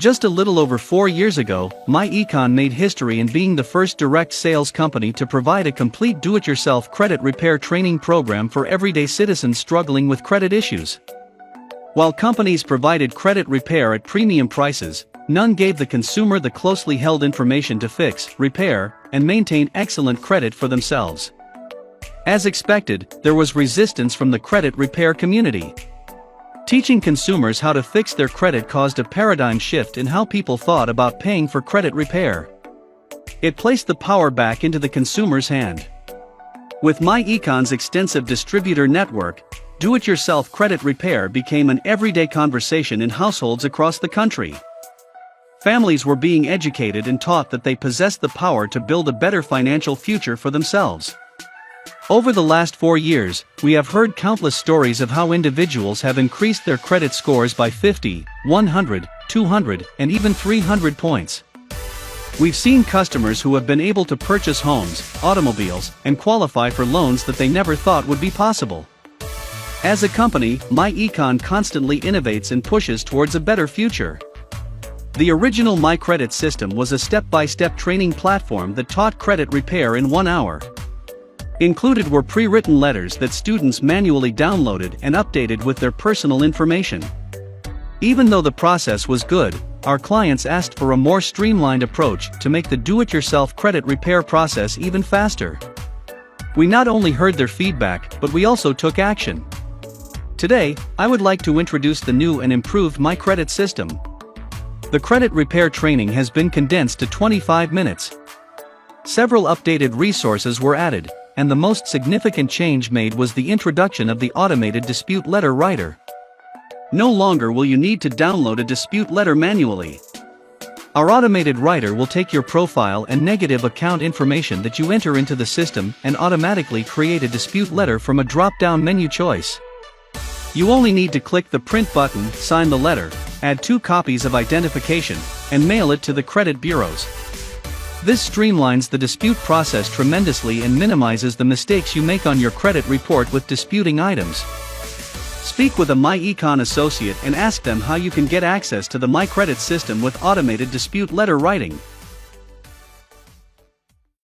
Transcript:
Just a little over 4 years ago, MyEcon made history in being the first direct sales company to provide a complete do-it-yourself credit repair training program for everyday citizens struggling with credit issues. While companies provided credit repair at premium prices, none gave the consumer the closely held information to fix, repair, and maintain excellent credit for themselves. As expected, there was resistance from the credit repair community. Teaching consumers how to fix their credit caused a paradigm shift in how people thought about paying for credit repair. It placed the power back into the consumer's hand. With MyEcon's extensive distributor network, do-it-yourself credit repair became an everyday conversation in households across the country. Families were being educated and taught that they possessed the power to build a better financial future for themselves. Over the last 4 years, we have heard countless stories of how individuals have increased their credit scores by 50, 100, 200, and even 300 points. We've seen customers who have been able to purchase homes, automobiles, and qualify for loans that they never thought would be possible. As a company, MyEcon constantly innovates and pushes towards a better future. The original MyCredit system was a step-by-step training platform that taught credit repair in 1 hour. Included were pre-written letters that students manually downloaded and updated with their personal information. Even though the process was good, our clients asked for a more streamlined approach to make the do-it-yourself credit repair process even faster. We not only heard their feedback, but we also took action. Today, I would like to introduce the new and improved MyCredit system. The credit repair training has been condensed to 25 minutes. Several updated resources were added, and the most significant change made was the introduction of the automated dispute letter writer. No longer will you need to download a dispute letter manually. Our automated writer will take your profile and negative account information that you enter into the system and automatically create a dispute letter from a drop-down menu choice. You only need to click the print button, sign the letter, add 2 copies of identification, and mail it to the credit bureaus. This streamlines the dispute process tremendously and minimizes the mistakes you make on your credit report with disputing items. Speak with a MyEcon associate and ask them how you can get access to the MyCredit system with automated dispute letter writing.